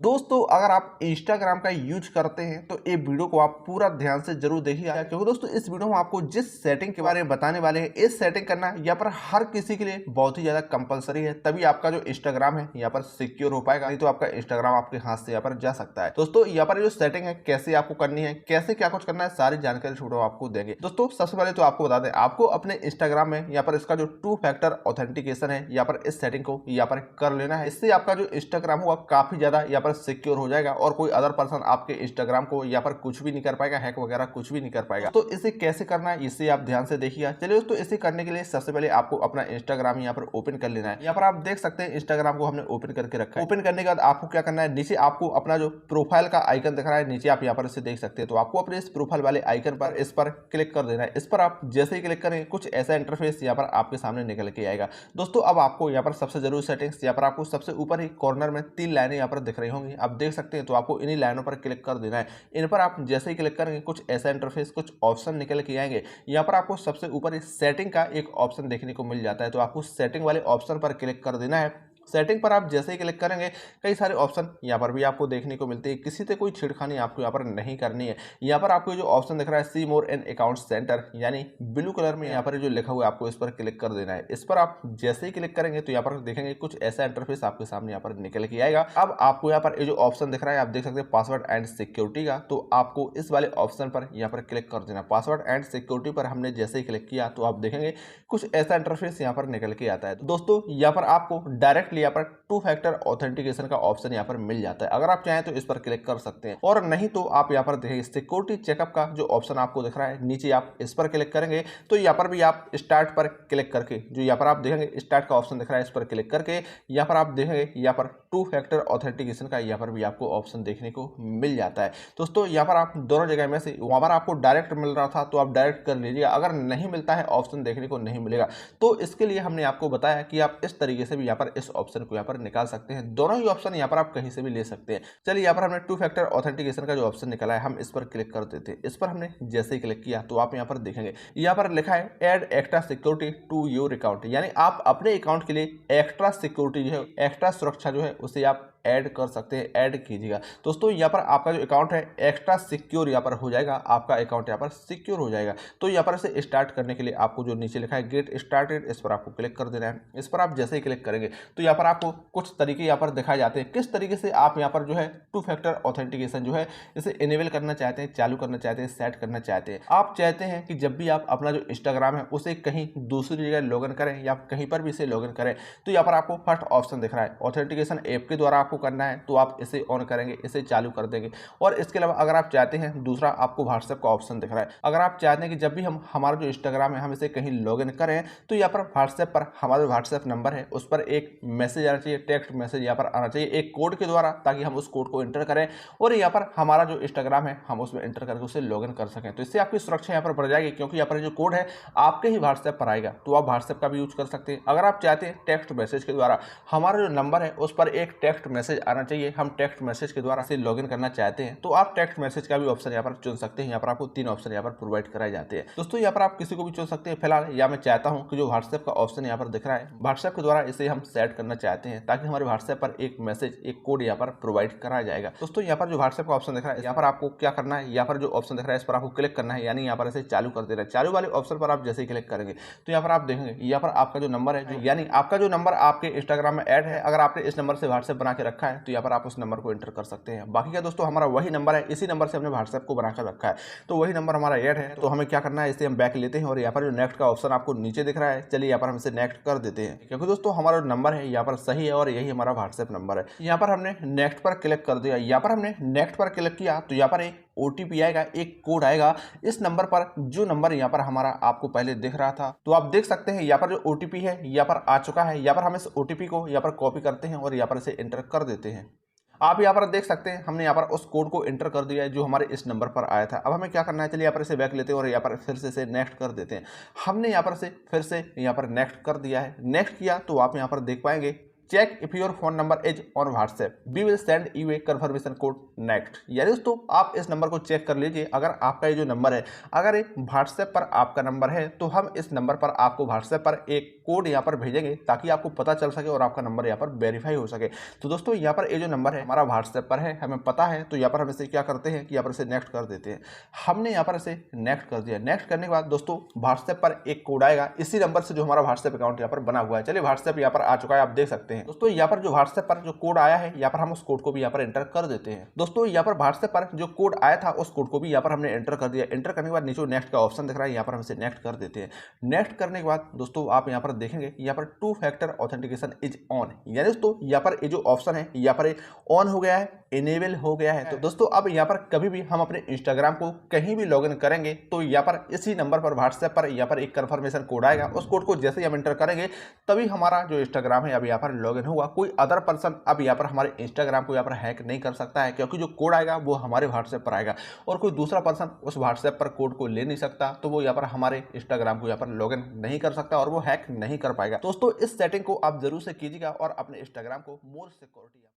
दोस्तों अगर आप इंस्टाग्राम का यूज करते हैं तो ये वीडियो को आप पूरा ध्यान से जरूर देखिए, क्योंकि दोस्तों इस वीडियो में आपको जिस सेटिंग के बारे में बताने वाले हैं, इस सेटिंग करना यहाँ पर हर किसी के लिए बहुत ही ज्यादा कंपलसरी है। तभी आपका जो इंस्टाग्राम है यहाँ पर सिक्योर हो पाएगा, नहीं तो आपका इंस्टाग्राम आपके हाथ से यहाँ पर जा सकता है। दोस्तों यहाँ पर जो सेटिंग है कैसे आपको करनी है, कैसे क्या कुछ करना है, सारी जानकारी वीडियो आपको देंगे। दोस्तों सबसे पहले तो आपको बता दें, आपको अपने इंस्टाग्राम में यहाँ पर इसका जो 2 फैक्टर ऑथेंटिकेशन है यहाँ पर इस सेटिंग को यहाँ पर कर लेना है। इससे आपका जो इंस्टाग्राम होगा काफी ज्यादा यहाँ पर सिक्योर हो जाएगा और कोई अदर पर्सन आपके इंस्टाग्राम को यहाँ पर कुछ भी नहीं कर पाएगा, हैक वगैरह कुछ भी नहीं कर पाएगा। तो इसे कैसे करना है इसे आप ध्यान से देखिएगा। चलिए दोस्तों इसे करने के लिए सबसे पहले आपको अपना इंस्टाग्राम यहाँ पर ओपन कर लेना है। यहाँ पर आप देख सकते हैं इंस्टाग्राम को हमने ओपन करके रखा है। ओपन करने के बाद आपको क्या करना है, नीचे आपको अपना जो प्रोफाइल का आइकन दिख रहा है, नीचे आप यहाँ पर इसे देख सकते हैं। तो आपको अपने इस प्रोफाइल वाले आइकन पर इस पर क्लिक कर देना है। इस पर आप जैसे ही क्लिक करेंगे कुछ ऐसा इंटरफेस यहाँ पर आपके सामने निकल के आएगा। दोस्तों अब आपको यहाँ पर सबसे जरूरी सेटिंग्स, यहाँ पर आपको सबसे ऊपर ही कॉर्नर में 3 लाइनें यहाँ पर दिख रही होंगी, आप देख सकते हैं। तो आपको इन्हीं लाइनों पर क्लिक कर देना है। इन पर आप जैसे ही क्लिक करेंगे कुछ ऐसा इंटरफेस, कुछ ऑप्शन निकल के आएंगे। यहाँ पर आपको सबसे ऊपर सेटिंग का एक ऑप्शन देखने को मिल जाता है। तो आपको सेटिंग वाले ऑप्शन पर क्लिक कर देना है। सेटिंग पर आप जैसे ही क्लिक करेंगे कई सारे ऑप्शन यहाँ पर भी आपको देखने को मिलते हैं। किसी से कोई छेड़खानी आपको यहाँ पर नहीं करनी है। यहाँ पर आपको जो ऑप्शन दिख रहा है सी मोर एन अकाउंट सेंटर, यानी ब्लू कलर में यहाँ पर जो लिखा हुआ है आपको इस पर क्लिक कर देना है। इस पर आप जैसे ही क्लिक करेंगे तो यहाँ पर देखेंगे कुछ ऐसा इंटरफेस आपके सामने यहाँ पर निकल के आएगा। अब आपको यहाँ पर जो ऑप्शन दिख रहा है आप देख सकते हैं पासवर्ड एंड सिक्योरिटी का, तो आपको इस वाले ऑप्शन पर यहाँ पर क्लिक कर देना। पासवर्ड एंड सिक्योरिटी पर हमने जैसे ही क्लिक किया तो आप देखेंगे कुछ ऐसा इंटरफेस यहाँ पर निकल के आता है। तो दोस्तों यहाँ पर आपको डायरेक्टली यहाँ पर 2 फैक्टर ऑथेंटिकेशन का ऑप्शन यहाँ पर मिल जाता है। अगर आप चाहें तो इस पर क्लिक कर सकते हैं, और नहीं तो आप यहाँ पर देखेंगे सिक्योरिटी चेकअप का जो ऑप्शन आपको दिख रहा है नीचे, आप इस पर क्लिक करेंगे तो यहाँ पर भी आप स्टार्ट पर क्लिक करके जो यहाँ पर आप देखेंगे स्टार्ट का ऑप्शन दिख रहा है, इस पर क्लिक करके यहाँ पर आप देखेंगे यहाँ पर 2 फैक्टर ऑथेंटिकेशन का यहाँ पर भी आपको ऑप्शन देखने को मिल जाता है। दोस्तों यहाँ पर आप दोनों जगह में से वहाँ पर आपको डायरेक्ट मिल रहा था तो आप डायरेक्ट कर लीजिएगा। अगर नहीं मिलता है, ऑप्शन देखने को नहीं मिलेगा, तो इसके लिए हमने आपको बताया कि आप इस तरीके से भी यहाँ पर इस ऑप्शन को यहाँ पर निकाल सकते हैं। दोनों ही ऑप्शन यहाँ पर आप कहीं से भी ले सकते हैं। चलिए यहाँ पर हमने 2 फैक्टर ऑथेंटिकेशन का जो ऑप्शन निकाला है हम इस पर क्लिक कर देते हैं। इस पर हमने जैसे ही क्लिक किया तो आप यहाँ पर देखेंगे यहाँ पर लिखा है add extra security to your account, यानी आप अपने अकाउंट के लिए एक्स्ट्रा सिक्योरिटी जो है, एक्स्ट्रा सुरक्षा जो है उसे आप ऐड कर सकते हैं, ऐड कीजिएगा। दोस्तों यहाँ पर आपका जो अकाउंट है एक्स्ट्रा सिक्योर यहाँ पर हो जाएगा, आपका अकाउंट यहाँ पर सिक्योर हो जाएगा। तो यहाँ पर इसे स्टार्ट करने के लिए आपको जो नीचे लिखा है गेट स्टार्टेड, इस पर आपको क्लिक कर देना है। इस पर आप जैसे ही क्लिक करेंगे तो यहाँ पर आपको कुछ तरीके यहाँ पर दिखाए जाते हैं, किस तरीके से आप यहाँ पर जो है 2 फैक्टर ऑथेंटिकेशन जो है इसे इनेबल करना चाहते हैं, चालू करना चाहते हैं, सेट करना चाहते हैं। आप चाहते हैं कि जब भी आप अपना जो इंस्टाग्राम है उसे कहीं दूसरी जगह लॉगिन करें या कहीं पर भी इसे लॉगिन करें, तो यहाँ पर आपको फर्स्ट ऑप्शन दिख रहा है ऑथेंटिकेशन ऐप के द्वारा आपको करना है, तो आप इसे ऑन करेंगे, इसे चालू कर देंगे। और इसके अलावा अगर आप चाहते हैं, दूसरा आपको व्हाट्सएप का ऑप्शन दिख रहा है। अगर आप चाहते हैं कि जब भी हम हमारा जो इंस्टाग्राम है हम इसे कहीं लॉगिन करें तो यहाँ पर व्हाट्सएप पर हमारा व्हाट्सएप नंबर है उस पर एक मैसेज आना चाहिए, टेक्स्ट मैसेज यहाँ पर आना चाहिए एक कोड के द्वारा, ताकि हम उस कोड को एंटर करें और यहाँ पर हमारा जो इंस्टाग्राम है हम उसमें एंटर करके उसे लॉगिन कर सकें। तो इससे आपकी सुरक्षा यहाँ पर बढ़ जाएगी, क्योंकि यहाँ पर जो कोड है आपके ही व्हाट्सएप पर आएगा, तो आप व्हाट्सएप का भी यूज कर सकते हैं। अगर आप चाहते हैं टेक्स्ट मैसेज के द्वारा हमारा जो नंबर है उस पर एक टेक्स्ट मैसेज आना चाहिए, हम टेक्स्ट मैसेज के द्वारा से लॉगिन करना चाहते हैं, तो आप टेक्स्ट मैसेज का भी ऑप्शन यहाँ पर चुन सकते हैं। यहाँ पर आपको 3 ऑप्शन यहाँ पर प्रोवाइड कराए जाते हैं। दोस्तों यहाँ पर आप किसी को भी चुन सकते हैं। फिलहाल या मैं चाहता हूँ कि जो व्हाट्सएप का ऑप्शन यहाँ पर दिख रहा है, व्हाट्सएप के द्वारा इसे हम सेट करना चाहते हैं, ताकि हमारे व्हाट्सएप पर एक मैसेज, एक कोड यहाँ पर प्रोवाइड कराया जाएगा। दोस्तों यहाँ पर जो व्हाट्सएप का ऑप्शन दिख रहा है, यहाँ पर आपको क्या करना है, यहाँ पर जो ऑप्शन दिख रहा है इस पर आपको क्लिक करना है, यानी यहाँ पर इसे चालू कर देना है। चालू वाले ऑप्शन पर आप जैसे ही क्लिक करेंगे तो यहाँ पर आप देखेंगे यहाँ पर आपका जो नंबर है, यानी आपका जो नंबर आपके इंस्टाग्राम में ऐड है, अगर आपने इस नंबर से व्हाट्सएप बना के रखा है तो यहाँ पर आप उस नंबर को एंटर कर सकते हैं। बाकी का दोस्तों हमारा वही नंबर है, इसी नंबर से हमने व्हाट्सएप को बनाकर रखा है, तो वही नंबर हमारा ऐड है। तो हमें क्या करना है, इसे हम बैक लेते हैं और यहाँ पर जो नेक्स्ट का ऑप्शन आपको नीचे दिख रहा है, चलिए यहाँ पर हम इसे नेक्स्ट कर देते हैं, क्योंकि दोस्तों हमारा नंबर है यहाँ पर सही है और यही हमारा व्हाट्सएप नंबर है। यहाँ पर हमने नेक्स्ट पर क्लिक कर दिया। यहाँ पर हमने नेक्स्ट पर क्लिक किया तो यहाँ पर एक OTP आएगा, एक कोड आएगा इस नंबर पर, जो नंबर यहाँ पर हमारा आपको पहले दिख रहा था। तो आप देख सकते हैं यहाँ पर जो OTP है यहाँ पर आ चुका है। यहाँ पर हम इस OTP को यहाँ पर कॉपी करते हैं और यहाँ पर इसे एंटर कर देते हैं। आप यहाँ पर देख सकते हैं हमने यहाँ पर उस कोड को एंटर कर दिया है जो हमारे इस नंबर पर आया था। अब हमें क्या करना है, चलिए यहाँ पर इसे बैक लेते हैं और यहाँ पर फिर से इसे नेक्स्ट कर देते हैं। हमने यहाँ पर से फिर से यहाँ पर नेक्स्ट कर दिया है। नेक्स्ट किया तो आप यहाँ पर देख पाएंगे check if your phone number is on WhatsApp, we will send you a confirmation code next. यानी दोस्तों आप इस नंबर को चेक कर लीजिए, अगर आपका ये जो नंबर है अगर ये व्हाट्सएप पर आपका नंबर है तो हम इस नंबर पर आपको व्हाट्सएप पर एक कोड यहाँ पर भेजेंगे ताकि आपको पता चल सके और आपका नंबर यहाँ पर वेरीफाई हो सके। तो दोस्तों यहाँ पर ये जो नंबर है हमारा व्हाट्सएप पर है, हमें पता है, तो यहाँ पर हम इसे क्या करते हैं कि यहाँ पर इसे नेक्स्ट कर देते हैं। हमने यहाँ पर इसे नेक्स्ट कर दिया। नेक्स्ट करने के बाद दोस्तों व्हाट्सएप पर एक कोड आएगा इसी नंबर से जो हमारा व्हाट्सएप अकाउंट यहाँ पर बना हुआ है। चलिए व्हाट्सएप यहाँ पर आ चुका है, आप देख सकते हैं दोस्तों। यहाँ पर जो व्हाट्सएप पर जो कोड आया है यहाँ पर हम उस कोड को भी यहाँ पर एंटर कर देते हैं। दोस्तों यहाँ पर व्हाट्सएप पर जो कोड आया था उस कोड को भी यहाँ पर हमने एंटर कर दिया। एंटर करने के बाद नीचे नेक्स्ट का ऑप्शन दिख रहा है, यहाँ पर हम इसे नेक्स्ट कर देते हैं। नेक्स्ट करने के बाद दोस्तों आप यहाँ पर देखेंगे यहाँ पर 2 फैक्टर ऑथेंटिकेशन इज ऑन, यानी दोस्तों यहाँ पर ये जो ऑप्शन है यहाँ पर ऑन हो गया है, इनेबल हो गया है। तो दोस्तों अब यहाँ पर कभी भी हम अपने इंस्टाग्राम को कहीं भी लॉगिन करेंगे तो यहाँ पर इसी नंबर पर व्हाट्सएप पर यहाँ पर एक कंफर्मेशन कोड आएगा। उस कोड को जैसे ही हम एंटर करेंगे तभी हमारा जो इंस्टाग्राम है अब यहाँ पर लॉगिन होगा। कोई अदर पर्सन अब यहाँ पर हमारे इंस्टाग्राम को यहाँ पर हैक नहीं कर सकता है, क्योंकि जो कोड आएगा वो हमारे व्हाट्सएप पर आएगा और कोई दूसरा पर्सन उस व्हाट्सएप पर कोड को ले नहीं सकता, तो वो यहाँ पर हमारे इंस्टाग्राम को यहाँ पर लॉगिन नहीं कर सकता और वो हैक नहीं कर पाएगा। दोस्तों इस सेटिंग को आप जरूर से कीजिएगा और अपने इंस्टाग्राम को मोर सिक्योरिटी